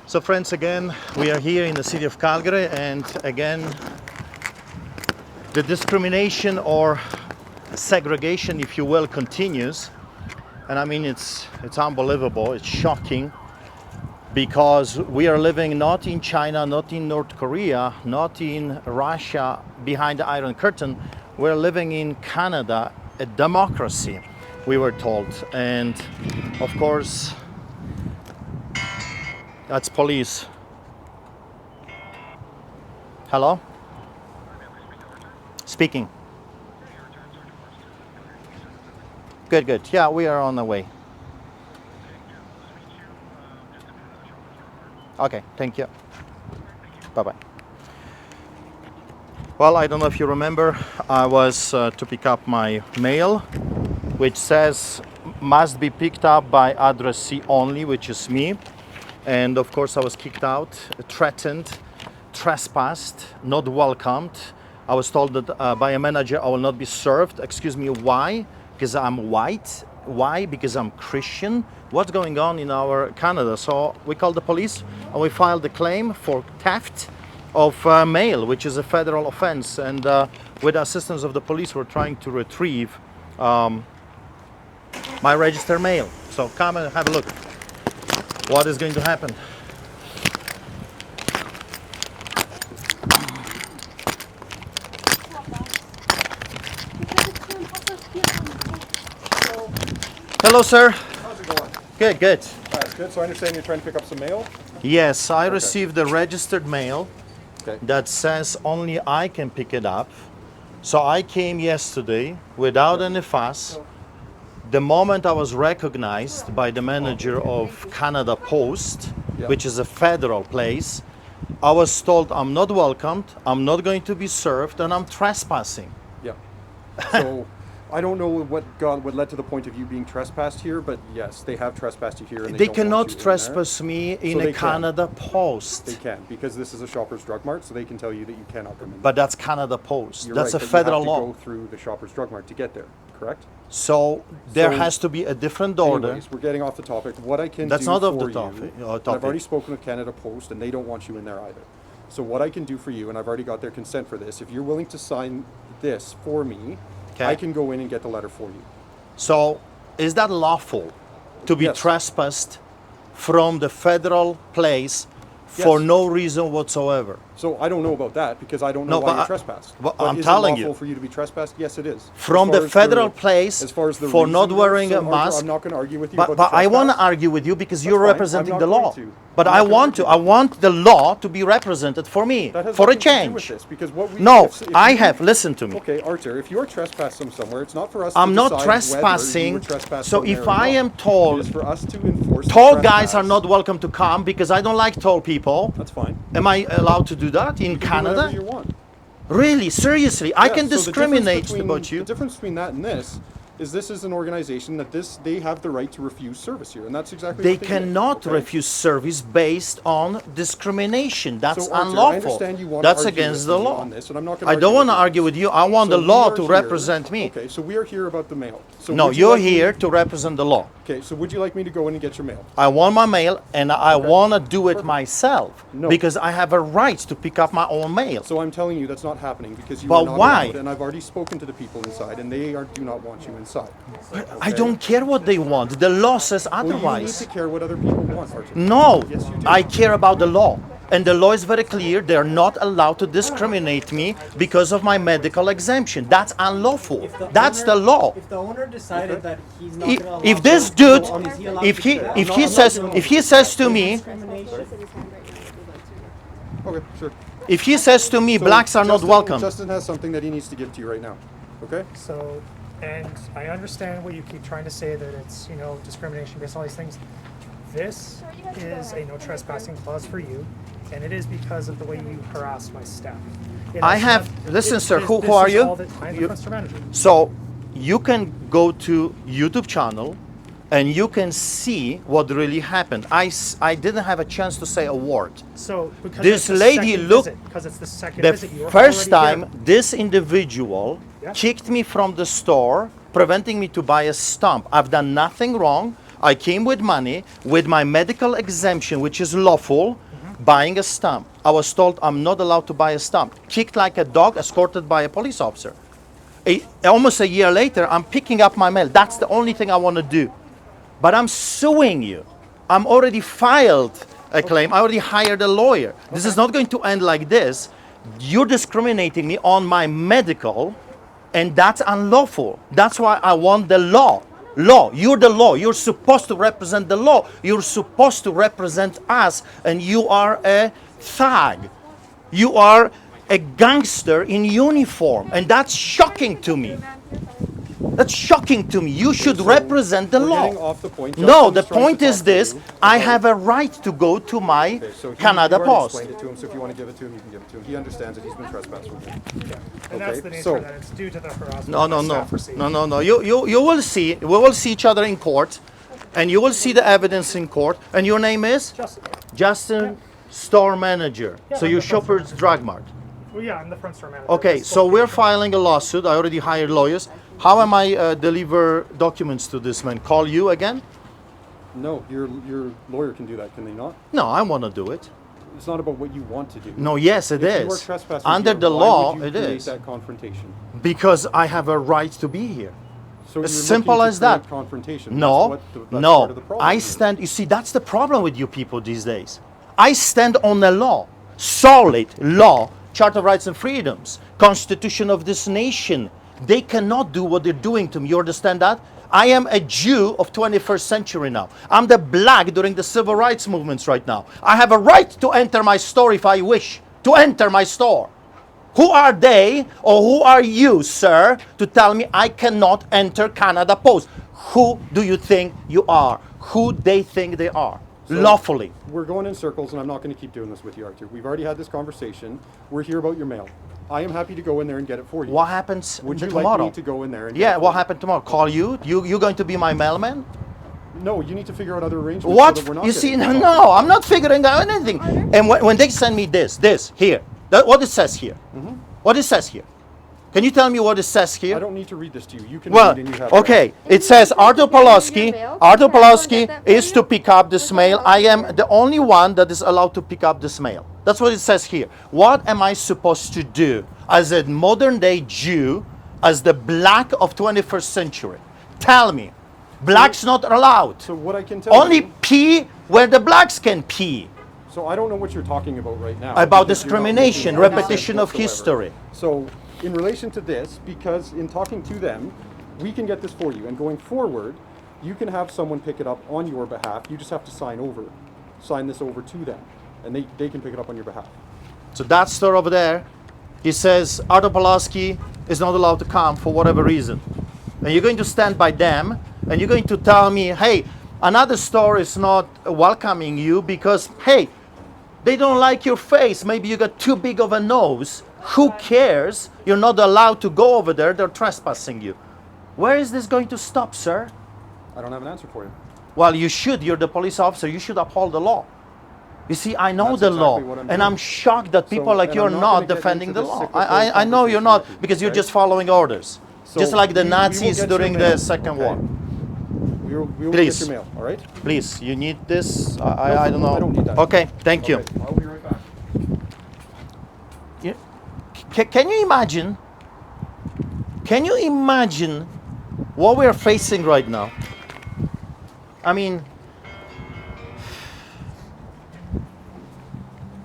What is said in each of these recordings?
So friends, again, we are here in the city of Calgary, and again, the discrimination or segregation, if you will, continues. And I mean, it's unbelievable, it's shocking, because we are living not in China, not in North Korea, not in Russia behind the Iron Curtain. We're living in Canada, a democracy, we were told. And of course, that's police. Hello? Speaking. Good, good. Yeah, we are on the way. Okay, thank you. Bye-bye. Well, I don't know if you remember, I was to pick up my mail, which says must be picked up by addressee only, which is me. And of course I was kicked out, threatened, trespassed, not welcomed. I was told that by a manager I will not be served. Excuse me, why? Because I'm white? Why? Because I'm Christian? What's going on in our Canada? So we called the police and we filed a claim for theft of mail, which is a federal offense. And with the assistance of the police, we're trying to retrieve my registered mail. So come and have a look. What is going to happen? Hello, sir. How's it going? Good, good. That's good. So I understand you're trying to pick up some mail? Yes, I received the registered mail Okay. that says only I can pick it up. So I came yesterday without any fuss. The moment I was recognized by the manager of Canada Post, which is a federal place, I was told I'm not welcomed, I'm not going to be served, and I'm trespassing. Yeah. So I don't know what led to the point of you being trespassed here, but yes, they have trespassed you here. And They don't cannot want you in trespass me in So a they can. Canada Post. there. They can, because this is a Shoppers Drug Mart, so they can tell you that you cannot come in. But that's Canada Post. You're That's right, a but federal you have to law. go through the Shoppers Drug Mart to get there, correct? So there So- has to be a different order. Anyways, we're getting off the topic. What I can That's do not off for the topic- you, topic. and I've already spoken with Canada Post, and they don't want you in there either. So what I can do for you, and I've already got their consent for this, if you're willing to sign this for me, Okay. I can go in and get the letter for you. So is that lawful to be Yes. trespassed from the federal place for Yes. no reason whatsoever? So I don't know about that because I don't know No, why but you're I- trespassed. but But I'm is telling it lawful you. for you to be trespassed? Yes, it is. From As far the as federal place as far as the for reason not goes, wearing so a mask. I'm not going to argue with you But about the I want to trespass. argue with you because you're fine. I'm representing not the going law. to. But I'm I not gonna want to. argue I with want the law to be represented for me, That has for a nothing to do change. with this, because what we, No, if I you- have. Listen to me. Okay, Arthur, if you're trespassed somewhere, it's not for us I'm to not decide trespassing, whether you were trespassed so from if there or I not. am told It is for us to enforce the Tall guys are trespass. not welcome to come because I don't like tall people. That's fine. Am I allowed to do that in You can do Canada? whatever you want. Really? Seriously? I Yeah, can so the discriminate difference between- about you. The difference between that and this is an organization that they have the right to refuse service here, and that's exactly They what they did, cannot okay? refuse service based on discrimination. That's So, Arthur, unlawful. I understand you want That's to argue against with the me law. on this, and I'm not gonna I don't want to with argue you. with you. I want So the law we to are here- represent me. Okay, so we are here about the mail. So No, would you you're like me- here to represent the law. Okay, so would you like me to go in and get your mail? I want my mail and I Okay. want to do it myself No. because I have a right to pick up my own mail. So I'm telling you that's not happening because you But are not why? allowed, and I've already spoken to the people inside, and they do not want you inside. I don't care what they want. The law says Well, you need otherwise. to care what other people want, Arthur. No, Yes, you do. I care about the law. And the law is very clear. They're not allowed to discriminate me because of my medical exemption. That's unlawful. That's the law. If the owner decided that he's not If, gonna allow if this people dude, on, is he allowed if to he do that? if he says to me, Discrimination. Okay, sure. if he says to me, So blacks are not Justin- welcome. Justin has something that he needs to give to you right now. Okay? So, and I understand what you keep trying to say, that it's, discrimination based on all these things. This is a no trespassing clause for you, and it is because of the way you harass my staff. I have- listen, sir, who are you? I'm the You- front store manager. So you can go to YouTube channel and you can see what really happened. I didn't have a chance to say a word. So, because This it's the lady second looked- visit, because it's the second The visit, you were first already time here. this individual Yeah. kicked me from the store, preventing me to buy a stump. I've done nothing wrong. I came with money, with my medical exemption, which is lawful, buying a stamp. I was told I'm not allowed to buy a stamp. Kicked like a dog, escorted by a police officer. Almost a year later, I'm picking up my mail. That's the only thing I want to do. But I'm suing you. I'm already filed a claim. I already hired a lawyer. This is not going to end like this. You're discriminating me on my medical, and that's unlawful. That's why I want the law. Law. You're the law. You're supposed to represent the law. You're supposed to represent us, and you are a thug. You are a gangster in uniform, and that's shocking to me. That's shocking to me. You should represent the We're law. getting off the point. No, the Justin's trying point to is talk to this. you I about- have a right to go to my Okay, so Canada you already Post. explained it to him, so if you want to give it to him, you can give it to him. He understands that he's been trespassed with him. And that's Okay, the nature so- that it's due to the harassment. No, of no, the no, staff received. no. You will see. We will see each other in court, and you will see the evidence in court. And your name is Justin, store manager. Yeah, So I'm you the front Shoppers store Drug Mart. Well, yeah, I'm the front store manager. Okay, so we're filing a lawsuit. I already hired lawyers. How am I deliver documents to this man? Call you again? No, your lawyer can do that, can they not? No, I want to do it. It's not about what you want to do. No, yes, it If you are is. trespassing Under here, the why law, would you it create is. that confrontation. Because I have a right to be here. So As you're simple looking to as that. create confrontation. No, That's no. part of the problem I here. stand. You see, that's the problem with you people these days. I stand on the law, solid law, Charter of Rights and Freedoms, Constitution of this nation. They cannot do what they're doing to me. You understand that? I am a Jew of 21st century now. I'm the black during the civil rights movements right now. I have a right to enter my store if I wish to enter my store. Who are they or who are you, sir, to tell me I cannot enter Canada Post? Who do you think you are? Who they think they are? Lawfully. We're going in circles, and I'm not going to keep doing this with you, Arthur. We've already had this conversation. We're here about your mail. I am happy to go in there and get it for you. What happens Would you tomorrow? like me to go in there and Yeah, get it what for you? happened tomorrow? Call you? You're going to be my mailman? No, you need to figure out other arrangements. What? So that we're not You see, getting no, I'm not figuring out anything. And when they send me this, here, what it says here, what it says here. Can you tell me what it says here? I don't need to read this to you. You can Well, read and you have okay. It says Artur Pawlowski is to pick up this mail. I am the only one that is allowed to pick up this mail. That's what it says here. What am I supposed to do as a modern day Jew, as the black of 21st century? Tell me. Blacks not allowed. So what I can tell Only you, pee where the blacks can pee. so I don't know what you're talking about right now. About because you're not discrimination, making any repetition sense of whatsoever. history. So in relation to this, because in talking to them, we can get this for you. And going forward, you can have someone pick it up on your behalf. You just have to sign this over to them. And they can pick it up on your behalf. So that store over there, he says Artur Pawlowski is not allowed to come for whatever reason. And you're going to stand by them and you're going to tell me, hey, another store is not welcoming you because, hey, they don't like your face. Maybe you got too big of a nose. Who cares? You're not allowed to go over there. They're trespassing you. Where is this going to stop, sir? I don't have an answer for you. Well, you should. You're the police officer. You should uphold the law. You see, I know That's the exactly law, what I'm and doing. I'm shocked that people So- like and you're I'm not not gonna get defending into the this law. cyclical I know you're conversation not, with you, because you're okay? just following orders. So Just like the we will Nazis get your during mail, the Second okay? War. We will Please. get your mail, all right? Please, you need this? I don't know. I don't need that. Okay, thank you. Okay, I'll be right back. Can you imagine? Can you imagine what we're facing right now? I mean,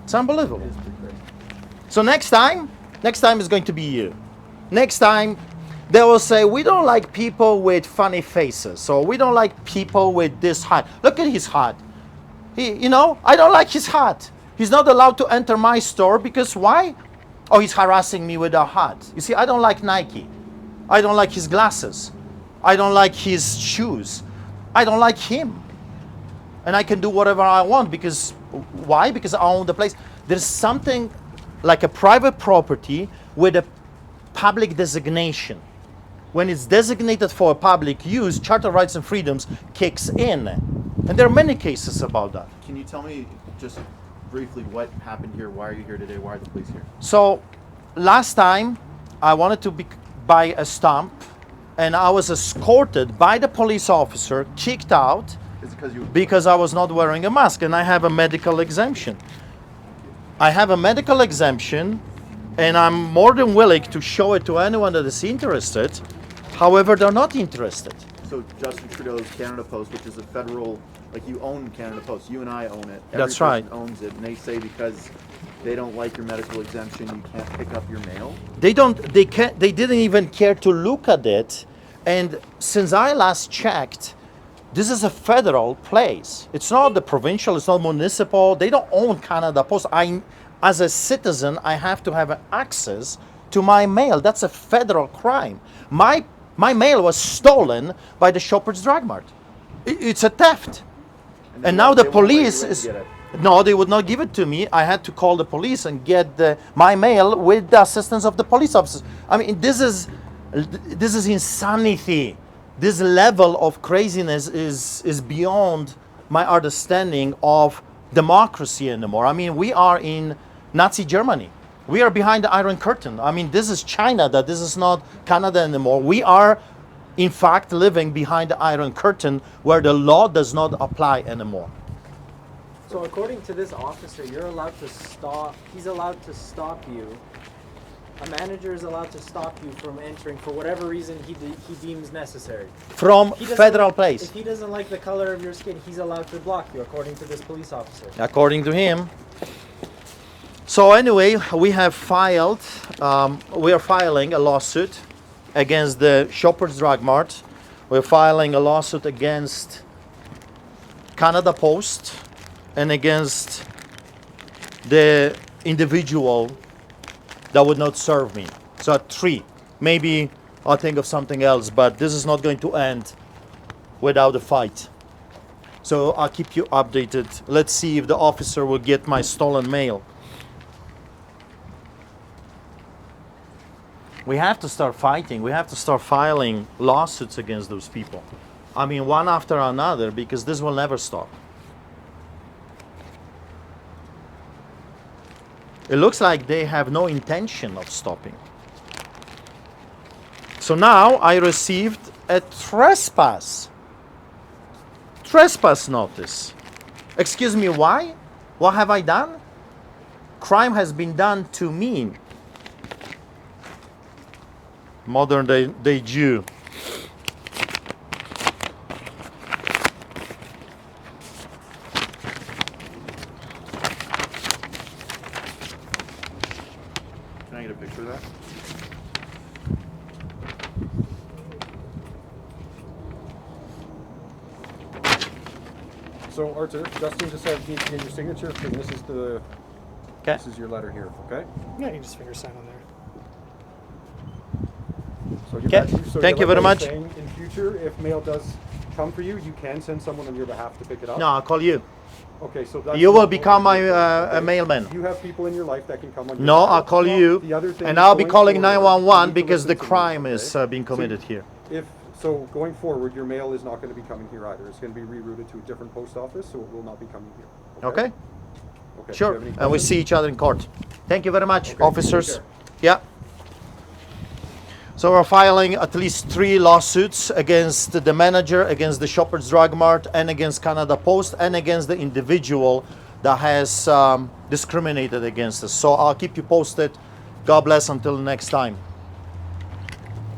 it's unbelievable. So next time is going to be you. Next time, they will say, we don't like people with funny faces, so we don't like people with this hat. Look at his hat. I don't like his hat. He's not allowed to enter my store because why? Oh, he's harassing me with a hat. You see, I don't like Nike. I don't like his glasses. I don't like his shoes. I don't like him. And I can do whatever I want because, why? Because I own the place. There's something like a private property with a public designation. When it's designated for public use, Charter of Rights and Freedoms kicks in. And there are many cases about that. Can you tell me just briefly what happened here? Why are you here today? Why are the police here? So last time I wanted to buy a stamp and I was escorted by the police officer, kicked out, Is it because you? Because I was not wearing a mask and I have a medical exemption. I have a medical exemption and I'm more than willing to show it to anyone that is interested. However, they're not interested. So Justin Trudeau's Canada Post, which is a federal, like you own Canada Post, you and I own it. That's Every right. person owns it, and they say because they don't like your medical exemption, you can't pick up your mail. They didn't even care to look at it. And since I last checked, this is a federal place. It's not the provincial, it's not municipal. They don't own Canada Post. As a citizen, I have to have access to my mail. That's a federal crime. My mail was stolen by the Shoppers Drug Mart. It's a theft. And now the police is... No, they would not give it to me. I had to call the police and get my mail with the assistance of the police officers. I mean, this is insanity. This level of craziness is beyond my understanding of democracy anymore. I mean, we are in Nazi Germany. We are behind the Iron Curtain. I mean, this is China, that this is not Canada anymore. We are, in fact, living behind the Iron Curtain where the law does not apply anymore. So according to this officer, you're allowed to stop. He's allowed to stop you. A manager is allowed to stop you from entering for whatever reason he deems necessary. From He doesn't federal like- place. If he doesn't like the color of your skin, he's allowed to block you, according to this police officer. According to him. So anyway, we are filing a lawsuit against the Shoppers Drug Mart. We're filing a lawsuit against Canada Post and against the individual that would not serve me. So 3. Maybe I'll think of something else, but this is not going to end without a fight. So I'll keep you updated. Let's see if the officer will get my stolen mail. We have to start fighting. We have to start filing lawsuits against those people. I mean, one after another, because this will never stop. It looks like they have no intention of stopping. So now I received a trespass notice. Excuse me, why? What have I done? Crime has been done to me. Modern day Jew. Can I get a picture of that? So Arthur, Justin just said he needs to get your signature, and this is your letter here, okay? Yeah, you can just finger sign on there. So Okay. Thank you very much. Saying, in future, if mail does come for you, you can send someone on your behalf to pick it up. No, I'll call you. Okay, so that's You will not become what you my do. a mailman. You have people in your life that can come on your No, behalf. I'll call you, The other thing and is I'll be going calling forward, 911 you need to because the listen to me, crime okay? is being committed here. So going forward, your mail is not going to be coming here either. It's going to be rerouted to a different post office, so it will not be coming here. Okay? Okay. Do you Sure. have any And we questions? see each other in court. Thank you very much, Okay, officers. take care. Yeah. So we're filing at least 3 lawsuits against the manager, against the Shoppers Drug Mart, and against Canada Post, and against the individual that has discriminated against us. So I'll keep you posted. God bless until next time.